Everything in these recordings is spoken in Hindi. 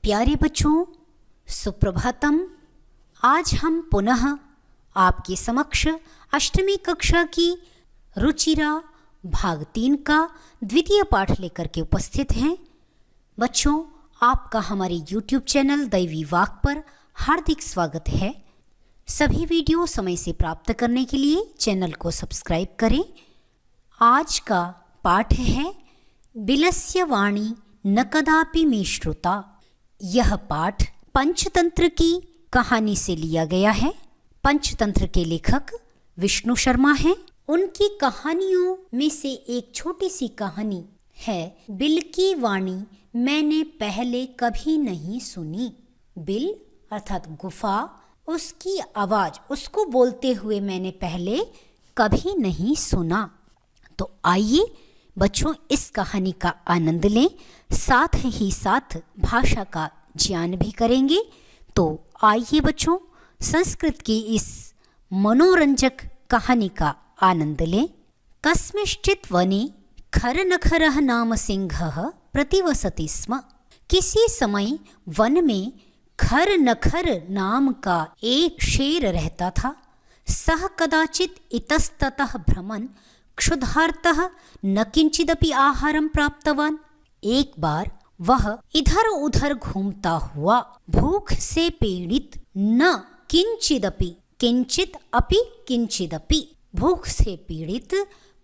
प्यारे बच्चों, सुप्रभातम। आज हम पुनः आपके समक्ष अष्टमी कक्षा की रुचिरा भाग 3 का द्वितीय पाठ लेकर के उपस्थित हैं। बच्चों, आपका हमारे YouTube चैनल दैवी वाक पर हार्दिक स्वागत है। सभी वीडियो समय से प्राप्त करने के लिए चैनल को सब्सक्राइब करें। आज का पाठ है बिलस्य वाणी न कदापि मे श्रुता। यह पाठ पंचतंत्र की कहानी से लिया गया है। पंचतंत्र के लेखक विष्णु शर्मा हैं। उनकी कहानियों में से एक छोटी सी कहानी है बिल की वाणी मैंने पहले कभी नहीं सुनी। बिल अर्थात गुफा, उसकी आवाज, उसको बोलते हुए मैंने पहले कभी नहीं सुना। तो आइए बच्चों, इस कहानी का आनंद लें, साथ ही साथ भाषा का ज्ञान भी करेंगे। तो आइए बच्चों, संस्कृत की इस मनोरंजक कहानी का आनंद लें। कस्मिंश्चित् वने खरनखरः नाम सिंहः प्रतिवसति स्म। किसी समय वन में खरनखर नाम का एक शेर रहता था। सह कदाचित् इतस्ततः भ्रमन् क्षुधार्तः न किंचिदपि आहारं प्राप्तवान्। एक बार वह इधर उधर घूमता हुआ भूख से पीड़ित, न किंचिदपि भूख से पीड़ित,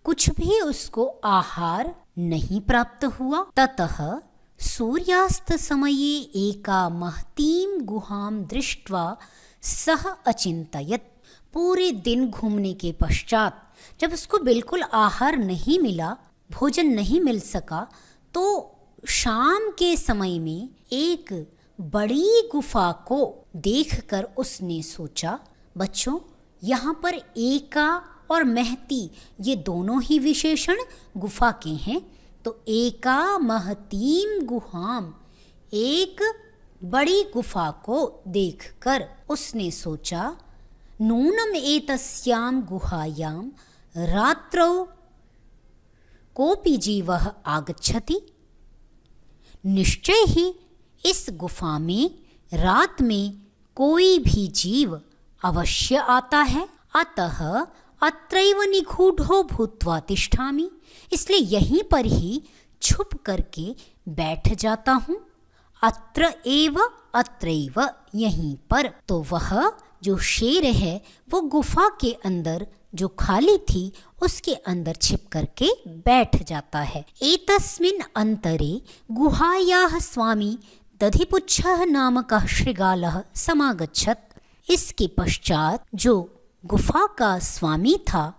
कुछ भी उसको आहार नहीं प्राप्त हुआ। ततः सूर्यास्त समये एका महतीं गुहां दृष्ट्वा सह अचिंतयत्। पूरे दिन घूमने के पश्चात जब उसको बिल्कुल आहार नहीं मिला, भोजन नहीं मिल सका, तो शाम के समय में एक बड़ी गुफा को देखकर उसने सोचा। बच्चों, यहाँ पर एका और महती ये दोनों ही विशेषण गुफा के हैं। तो एका महतीम गुहाम, एक बड़ी गुफा को देखकर उसने सोचा, नूनम एतस्याम गुहायां रात्रौ कोपि जीवः आगच्छति। निश्चय ही इस गुफा में रात में कोई भी जीव अवश्य आता है। अतः अत्रैव निगूढ़ो भूत्वा तिष्ठामि। इसलिए यहीं पर ही छुप करके बैठ जाता हूँ। अत्रैव यहीं पर। तो वह जो शेर है वो गुफा के अंदर जो खाली थी उसके अंदर छिप करके बैठ जाता है। एतस्मिन् अंतरे गुहायाः स्वामी दधिपुच्छः नामकः शृगालः समागच्छत्। इसके पश्चात जो गुफा का स्वामी था,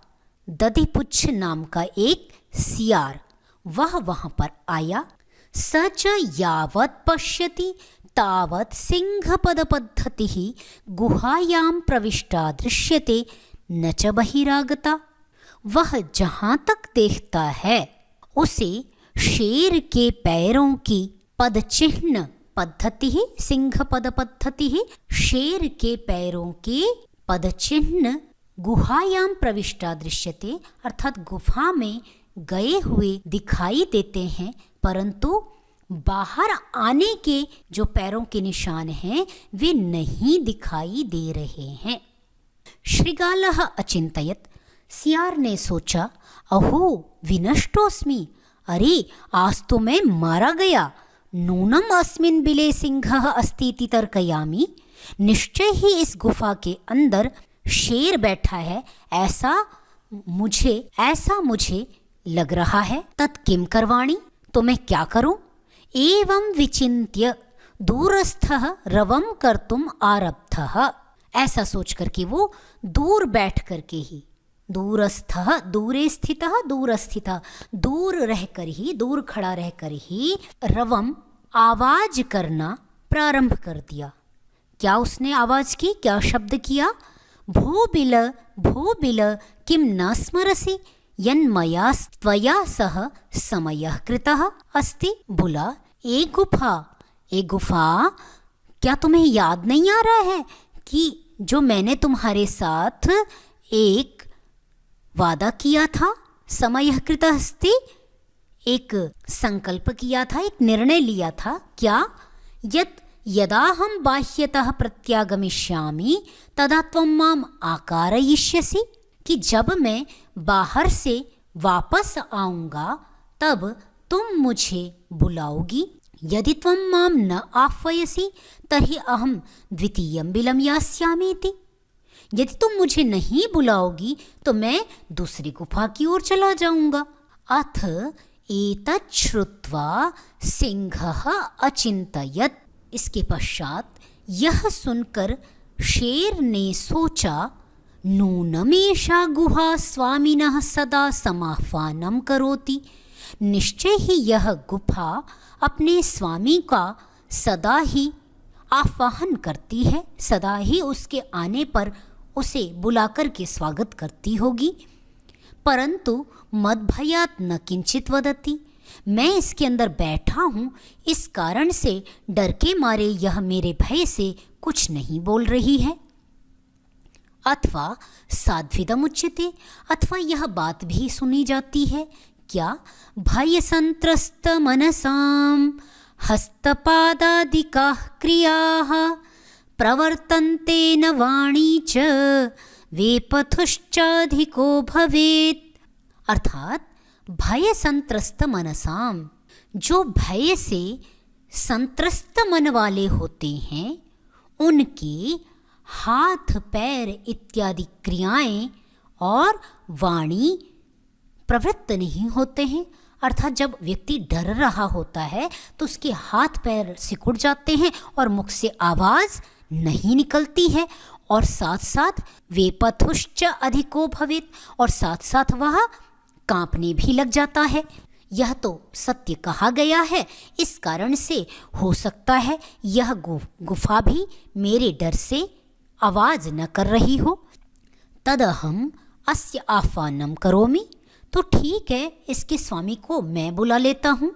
दधिपुच्छ नाम का एक सियार, वह वहां पर आया। स च यावत् पश्यति तावत् सिंहपदपद्धतिः गुहायां प्रविष्टा दृश्यते न च बहिरागता। वह जहां तक देखता है उसे शेर के पैरों की पदचिह्न पद्धति, सिंहपद पद्धति, शेर के पैरों के पदचिह्न गुहायां प्रविष्टा दृश्यते, अर्थात गुफा में गए हुए दिखाई देते हैं, परंतु बाहर आने के जो पैरों के निशान हैं वे नहीं दिखाई दे रहे हैं। शृगालः अचिंतयत्। सियार ने सोचा, अहो विनष्टोस्मि, अरे आज तो मैं मारा गया। नूनम अस्मिन् बिले सिंहः अस्ति इति तर्कयामि। निश्चय ही इस गुफा के अंदर शेर बैठा है, ऐसा मुझे लग रहा है। तत् किं करवाणि, तो मैं क्या करूं। एवं विचिन्त्य दूरस्थः रवं कर्तुम आरब्धः। ऐसा सोच करके वो दूर बैठ करके ही, दूरस्थः दूरे स्थितः दूरस्थितः, दूर रहकर ही, दूर खड़ा रहकर ही रवम आवाज करना प्रारंभ कर दिया। क्या उसने आवाज की, क्या शब्द किया। भो बिल किम न स्मरसि यन्मया त्वया सह समयः कृतः अस्ति। बोला, ए गुफा, क्या तुम्हें याद नहीं आ रहा है कि जो मैंने तुम्हारे साथ एक वादा किया था, समयः कृतः अस्ति, एक संकल्प किया था, एक निर्णय लिया था। क्या? यत् यदाहं बाह्यतः प्रत्यागमिष्यामि तदा त्वं माम् आकारयिष्यसि, कि जब मैं बाहर से वापस आऊँगा तब तुम मुझे बुलाओगी। यदि त्वं मां न आह्वयसि तर्हि अहं द्वितीयं बिलं यास्यामि इति। यदि तुम मुझे नहीं बुलाओगी तो मैं दूसरी गुफा की ओर चला जाऊंगा। अथ एतत् श्रुत्वा सिंहः अचिन्तयत्। इसके पश्चात यह सुनकर शेर ने सोचा, नूनमेषा गुहा स्वामिनः सदा समाह्वानं करोति। निश्चय ही यह गुफा अपने स्वामी का सदा ही आह्वान करती है, सदा ही उसके आने पर उसे बुलाकर के स्वागत करती होगी। परंतु मद्भयात् न किंचित वदति। मैं इसके अंदर बैठा हूँ, इस कारण से डर के मारे यह मेरे भय से कुछ नहीं बोल रही है। अथवा साध्विदमुच्यते, अथवा यह बात भी सुनी जाती है, क्या भय संत्रस्त मनसाम हस्तपादादिकाः क्रियाः प्रवर्तन्ते न वाणी च वेपथुश्चाधिको भवेत्। अर्थात भय संत्रस्त मनसाम, जो भय से संत्रस्त मन वाले होते हैं उनके हाथ पैर इत्यादि क्रियाएं और वाणी प्रवृत्त नहीं होते हैं। अर्थात जब व्यक्ति डर रहा होता है तो उसके हाथ पैर सिकुड़ जाते हैं और मुख से आवाज़ नहीं निकलती है, और साथ साथ वेपथुश्च अधिको भवेत्, और साथ साथ वह कांपने भी लग जाता है। यह तो सत्य कहा गया है, इस कारण से हो सकता है यह गुफा भी मेरे डर से आवाज़ न कर रही हो। तदहम अस्य आह्वानं करोमि, तो ठीक है, इसके स्वामी को मैं बुला लेता हूँ।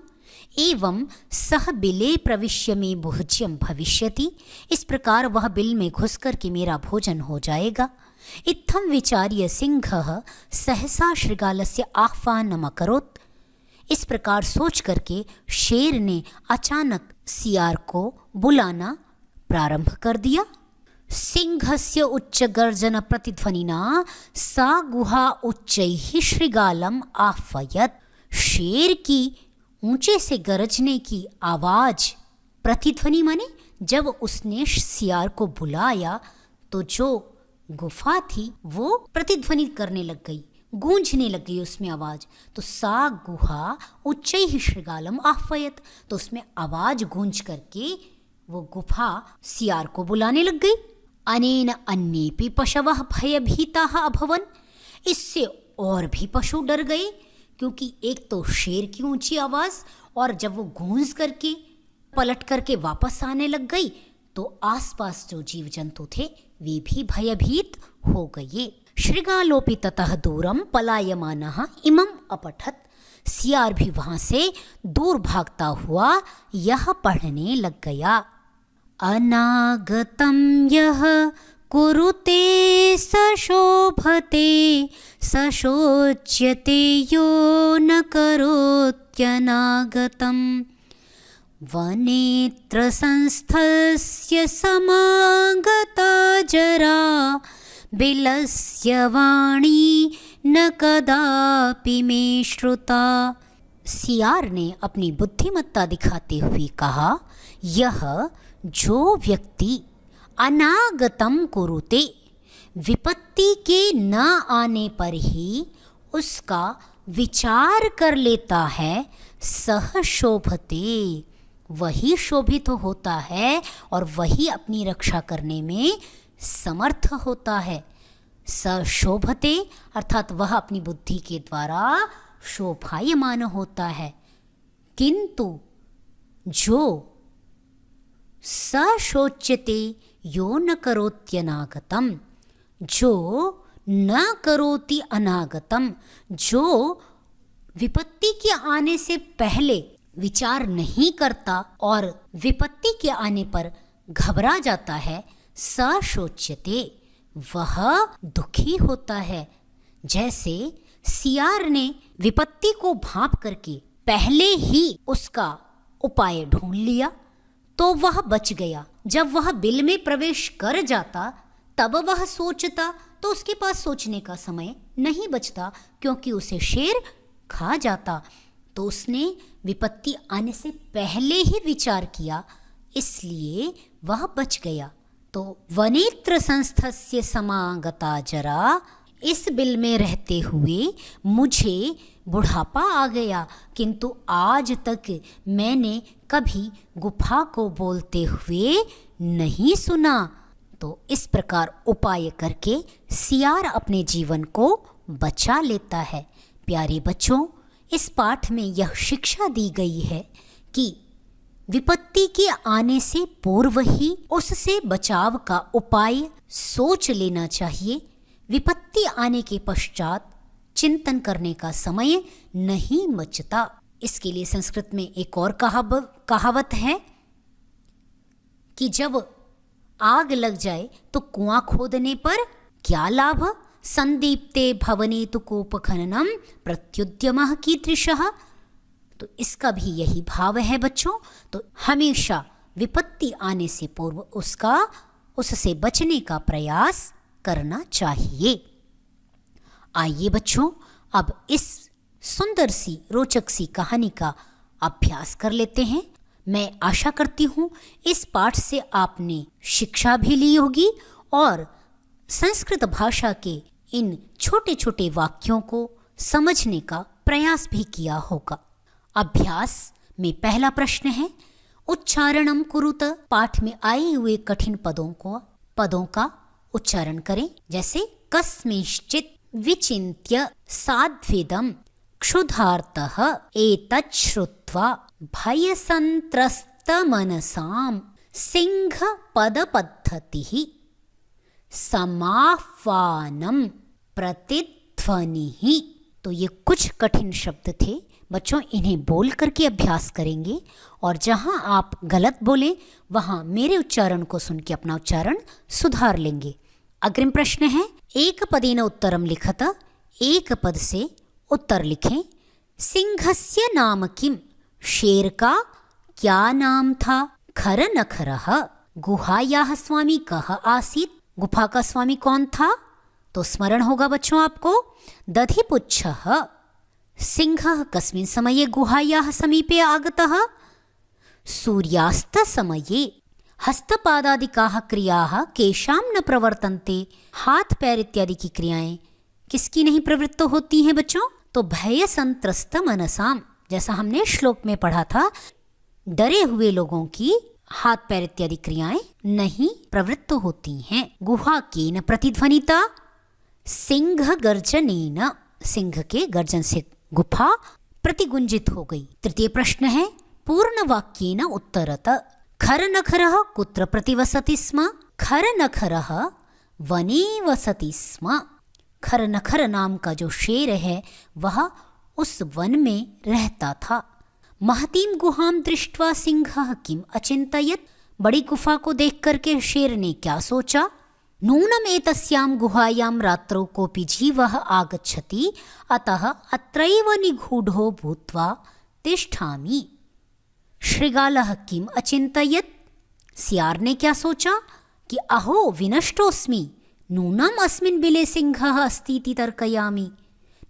एवं सह बिले प्रविश्य में भोज्यम भविष्यति, इस प्रकार वह बिल में घुस कर के मेरा भोजन हो जाएगा। इत्थं विचार्य सिंहः सहसा शृगालस्य आह्वानम् अकरोत्। इस प्रकार सोच करके शेर ने अचानक सियार को बुलाना प्रारंभ कर दिया। सिंहस्य उच्चगर्जन प्रतिध्वनिना सा गुहा उच्चैः शृगालम् आह्वयत्। शेर की ऊंचे से गरजने की आवाज, प्रतिध्वनि माने जब उसने सियार को बुलाया तो जो गुफा थी वो प्रतिध्वनि करने लग गई, गूंजने लग गई उसमें आवाज। तो सा गुहा उच्चैः शृगालम् आह्वयत्, तो उसमें आवाज गूंज करके वो गुफा सियार को बुलाने लग गई। अनेन अन्येपि पशवः भयभीताः अभवन्, इससे और भी पशु डर गए, क्योंकि एक तो शेर की ऊंची आवाज़, और जब वो गूंज करके पलट करके वापस आने लग गई तो आसपास जो जीव जंतु थे वे भी भयभीत हो गए। शृगालोपि ततः दूरम पलायमानः इमं अपठत्, सियार भी वहां से दूर भागता हुआ यह पढ़ने लग गया। अनागतं यः कुरुते सशोभते सशोच्यते यो न करोत्यनागतं वनेत्र संस्थस्य समागता जरा बिलस्य वाणी न कदापि मे श्रुता। सियार ने अपनी बुद्धिमत्ता दिखाते हुए कहा, यह जो व्यक्ति अनागतम कुरुते, विपत्ति के न आने पर ही उसका विचार कर लेता है, सह शोभते, वही शोभित होता है और वही अपनी रक्षा करने में समर्थ होता है। सशोभते अर्थात वह अपनी बुद्धि के द्वारा शोभायमान होता है, किंतु जो सशोच्यते यो न करोत्यनागतम, जो न करोति अनागतम, जो विपत्ति के आने से पहले विचार नहीं करता और विपत्ति के आने पर घबरा जाता है, सशोच्यते, वह दुखी होता है। जैसे सियार ने विपत्ति को भांप करके पहले ही उसका उपाय ढूंढ लिया, तो वह बच गया। जब वह बिल में प्रवेश कर जाता तब वह सोचता तो उसके पास सोचने का समय नहीं बचता, क्योंकि उसे शेर खा जाता। तो उसने विपत्ति आने से पहले ही विचार किया, इसलिए वह बच गया। तो वनेत्र संस्थस्य समागता जरा, इस बिल में रहते हुए मुझे बुढ़ापा आ गया, किंतु आज तक मैंने कभी गुफा को बोलते हुए नहीं सुना। तो इस प्रकार उपाय करके सियार अपने जीवन को बचा लेता है। प्यारे बच्चों, इस पाठ में यह शिक्षा दी गई है कि विपत्ति के आने से पूर्व ही उससे बचाव का उपाय सोच लेना चाहिए। विपत्ति आने के पश्चात चिंतन करने का समय नहीं बचता। इसके लिए संस्कृत में एक और कहावत है कि जब आग लग जाए तो कुआं खोदने पर क्या लाभ, संदीप्ते भवने तु कूप खननम प्रत्युद्यमः कीदृशः। तो इसका भी यही भाव है बच्चों। तो हमेशा विपत्ति आने से पूर्व उससे बचने का प्रयास करना चाहिए। आइए बच्चों, अब इस सुंदर सी रोचक सी कहानी का अभ्यास कर लेते हैं। मैं आशा करती हूँ इस पाठ से आपने शिक्षा भी ली होगी और संस्कृत भाषा के इन छोटे छोटे वाक्यों को समझने का प्रयास भी किया होगा। अभ्यास में पहला प्रश्न है, उच्चारणम कुरुत। पाठ में आए हुए कठिन पदों का उच्चारण करें। जैसे कस्मिंश्चित् विचिन्त्य साध्विदं क्षुधार्तः एतत् श्रुत्वा भयसंत्रस्तमनसां सिंहपदपद्धतिः समाह्वानं प्रतिध्वनिः। तो ये कुछ कठिन शब्द थे बच्चों, इन्हें बोल करके अभ्यास करेंगे और जहां आप गलत बोले वहां मेरे उच्चारण को सुन के अपना उच्चारण सुधार लेंगे। अग्रिम प्रश्न है, एक पदेन उत्तरम लिखत। एक पद से उत्तर लिखें। सिंहस्य नाम किम, शेर का क्या नाम था। खर नखरः, गुहायाः स्वामी कः आसीत्, गुफा का स्वामी कौन था। तो स्मरण होगा बच्चों आपको। दधिपुच्छः, सिंहः कस्मिन् समये गुहायाः समीपे आगतः। सूर्यास्तसमये। हस्तपादादिकाः क्रियाः केषां न प्रवर्तन्ते, हाथ पैर इत्यादि की क्रियाएं किसकी नहीं प्रवृत्त होती हैं बच्चों। तो भय संत्रस्त मनसाम, जैसा हमने श्लोक में पढ़ा था, डरे हुए लोगों की हाथ पैर इत्यादि क्रियाएं नहीं प्रवृत्त होती हैं। गुहा केन प्रतिध्वनिता, सिंह गर्जनेन, सिंह के गर्जन से गुफा प्रतिगुंजित हो गई। तृतीय प्रश्न है, पूर्ण वाक्येन उत्तरत। खर नखरः कुत्र प्रतिवसति स्म। खर नखरः वने वसति स्म। खर नखर नाम का जो शेर है वह उस वन में रहता था। महतीम गुहाम दृष्ट्वा सिंहः किम अचिंतयत्, बड़ी गुफा को देख करके शेर ने क्या सोचा। नूनम एतस्यां गुहायां रात्रौ कोऽपि जीवः आगच्छति, अतः अत्रैव निगूढो भूत्वा तिष्ठामि। श्रृगालः किम अचिंतयत्, सियार ने क्या सोचा कि अहो विनष्टोऽस्मि, नूनम अस्मिन् बिले सिंहः अस्ति इति तर्कयामि।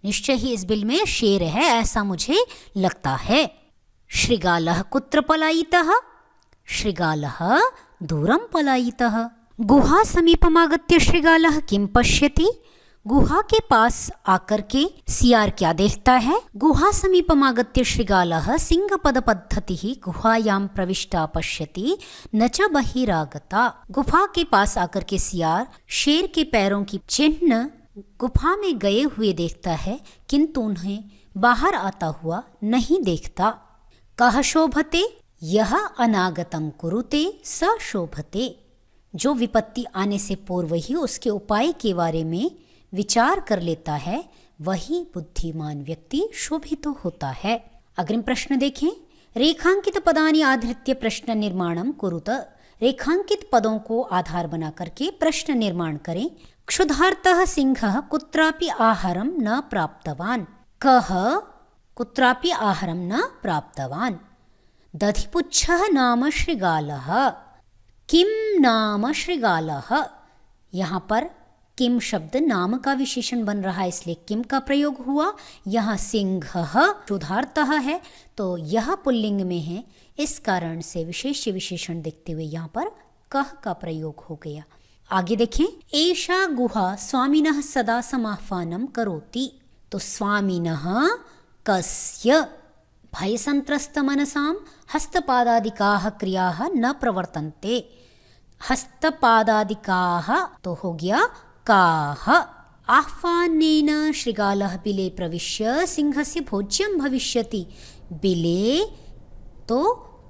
निश्चय ही इस बिल में शेर है ऐसा मुझे लगता है। श्रृगालः कुत्र पलायितः, श्रृगालः दूरं पलायितः। गुहा समीपमागत्य श्रृगालः किं पश्यति, गुहा के पास आकर के सियार क्या देखता है। गुहा समीपमागत्य श्रृगालः सिंहपदपद्धतिः गुहायां प्रविष्टा पश्यति न च बहिरागता। गुफा के पास आकर के सियार शेर के पैरों की चिन्ह गुफा में गए हुए देखता है, किंतु उन्हें बाहर आता हुआ नहीं देखता। कः शोभते, यह अनागतम कुरुते स शोभते। जो विपत्ति आने से पूर्व ही उसके उपाय के बारे में विचार कर लेता है वही बुद्धिमान व्यक्ति शोभित होता है। अग्रिम प्रश्न देखें। रेखांकित पदानि आधृत्य प्रश्न निर्माणम कुरुत। रेखांकित पदों को आधार बना करके प्रश्न निर्माण करें। क्षुधार्तः सिंहः कुत्रापि आहारं न प्राप्तवान्। कः कुत्रापि आहारं न प्राप्तवान्। दधिपुच्छः नाम शृगालः। किम नाम शृगालः, यहाँ पर किम शब्द नाम का विशेषण बन रहा है, इसलिए किम का प्रयोग हुआ। यहाँ सिंहः शुद्धार्थः है, तो यह पुल्लिंग में है, इस कारण से विशेष्य विशेषण देखते हुए यहाँ पर कह का प्रयोग हो गया। आगे देखें, एषा गुहा स्वामिनः सदा समाह्वानं करोति। तो स्वामिनः कस्य भयसंत्रस्तमनसां हस्तपादादिकाः क्रियाः न प्रवर्तन्ते। हस्तपादादिकाः तो हो गया काः। आह्वानेन शृगालः बिले प्रविश्य सिंहस्य भोज्यं भविष्यति। बिले तो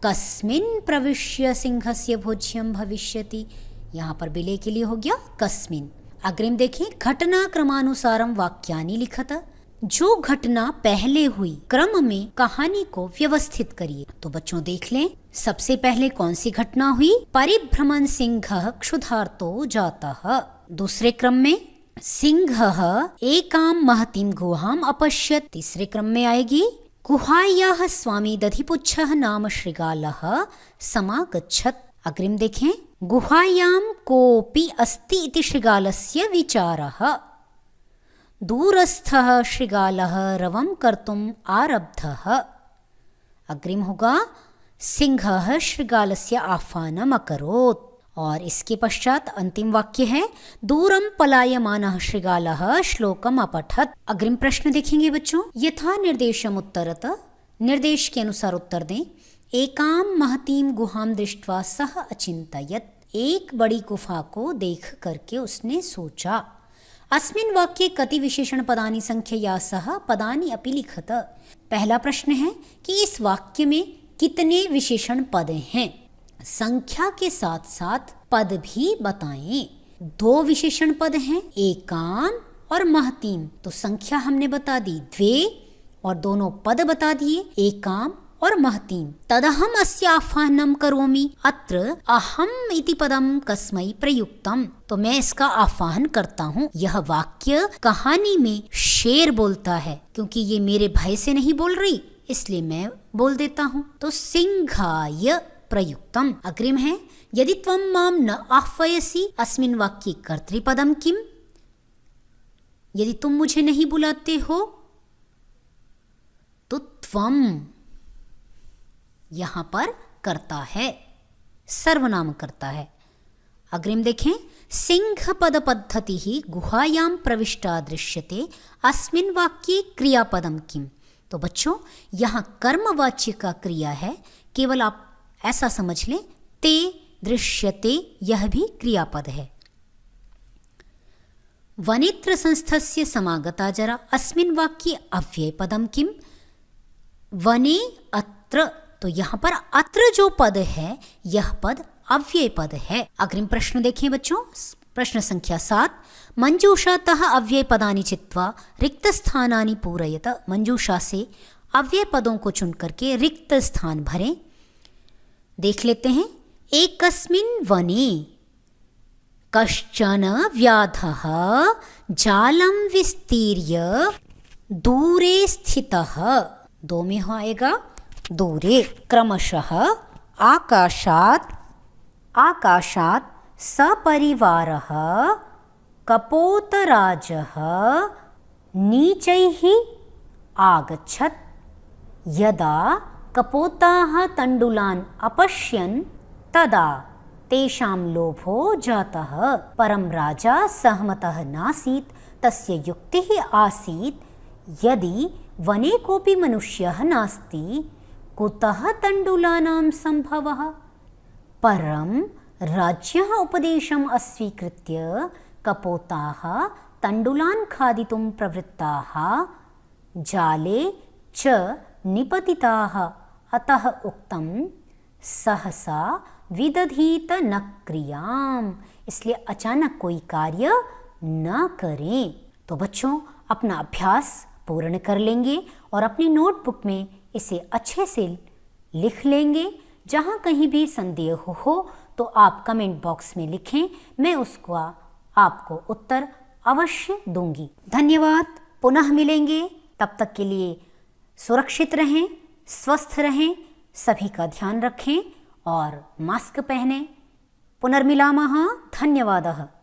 कस्मिन् प्रविश्य सिंहस्य भोज्यं भविष्यति, यहाँ पर बिले के लिए हो गया कस्मिन्। अग्रिम देखें, घटना क्रमानुसारम वाक्यानि लिखत। जो घटना पहले हुई क्रम में कहानी को व्यवस्थित करिए। तो बच्चों देख लें, सबसे पहले कौन सी घटना हुई, परिभ्रमण सिंहः क्षुधार्तो जातः। दूसरे क्रम में सिंहः एकां महतीं गुहाम् अपश्यत्। तीसरे क्रम में आएगी गुहायाः स्वामी दधिपुच्छः नाम शृगालः समागच्छत्। अग्रिम देखें, गुहायां कोऽपि अस्ति इति शृगालस्य विचारः। दूरस्थः शृगालः रवं कर्तुम् आरब्धः। अग्रिम होगा सिंहः शृगालस्य आह्वानम् अकरोत्। और इसके पश्चात अंतिम वाक्य है दूरं पलायमानः शृगालः श्लोकम् अपठत्। अग्रिम प्रश्न देखेंगे बच्चों, यथा निर्देशम् उत्तरत, निर्देश के अनुसार उत्तर दें। एकां महतीं गुहां दृष्ट्वा सः अचिन्तयत्। एक बड़ी गुफा को देख करके उसने सोचा। अस्मिन् वाक्ये कति विशेषण पदानि संख्यया सह पदानि अपि लिखत। पहला प्रश्न है कि इस वाक्य में कितने विशेषण पद हैं, संख्या के साथ साथ पद भी बताएं। दो विशेषण पद हैं, एकां और महतीं, तो संख्या हमने बता दी द्वे, और दोनों पद बता दिए एकां और महतीं। तदहम अस्य आह्वानं करोमि। अत्र अहम इति पदम कस्मै प्रयुक्तम, तो मैं इसका आह्वान करता हूँ। यह वाक्य कहानी में शेर बोलता है, क्योंकि ये मेरे भय से नहीं बोल रही, इसलिए मैं बोल देता हूँ। तो सिंहाय प्रयुक्तम। अग्रिम है, यदि त्वं मां न आह्वयसि अस्मिन् वाक्ये कर्तृपदम किम। यदि तुम मुझे नहीं बुलाते हो तो त्वं यहां पर करता है, सर्वनाम करता है। अग्रिम देखें, सिंह पद पद्धति ही गुहायां प्रविष्टा दृश्यते अस्मिन् वाक्ये क्रियापदम किम। तो बच्चों यहाँ कर्मवाच्य का क्रिया है, केवल आप ऐसा समझ लें, ते दृश्यते यह भी क्रियापद है। वनेत्र संस्थस्य समागता जरा अस्मिन् वाक्ये अव्ययपदम किम। वने अत्र, तो यहाँ पर अत्र जो पद है यह पद अव्यय पद है। अग्रिम प्रश्न देखें बच्चों, प्रश्न संख्या 7, मंजूषातः अव्यय पदानि चित्वा रिक्त स्थानानि पूरयत। मंजूषा से अव्यय पदों को चुन करके रिक्त स्थान भरें। देख लेते हैं, एकस्मिन् वने कश्चन व्याधः जालं विस्तीर्य दूरे स्थितः। दो में आएगा दूरे, क्रमशः आकाशात् सपरिवारः कपोतराजः नीचैः आगच्छत्। यदा कपोताः तण्डुलान् अपश्यन् तदा तेषां लोभो जातः, परं राजा सहमतः नासीत्। तस्य युक्तिः आसीत्, यदि वने कोऽपि मनुष्यः नास्ति कुतः तण्डुलानां सम्भवः। परं राज्ञः उपदेशम् अस्वीकृत्य कपोताः तण्डुलान् खादितुं प्रवृत्ताः, जाले च निपतिताः। अतः उक्तं सहसा विदधीत न क्रियाम, इसलिए अचानक कोई कार्य न करें। तो बच्चों अपना अभ्यास पूर्ण कर लेंगे और अपनी नोटबुक में इसे अच्छे से लिख लेंगे। जहाँ कहीं भी संदेह हो तो आप कमेंट बॉक्स में लिखें, मैं उसको आपको उत्तर अवश्य दूंगी। धन्यवाद, पुनः मिलेंगे। तब तक के लिए सुरक्षित रहें, स्वस्थ रहें, सभी का ध्यान रखें और मास्क पहनें। पुनर्मिलामः। धन्यवादः।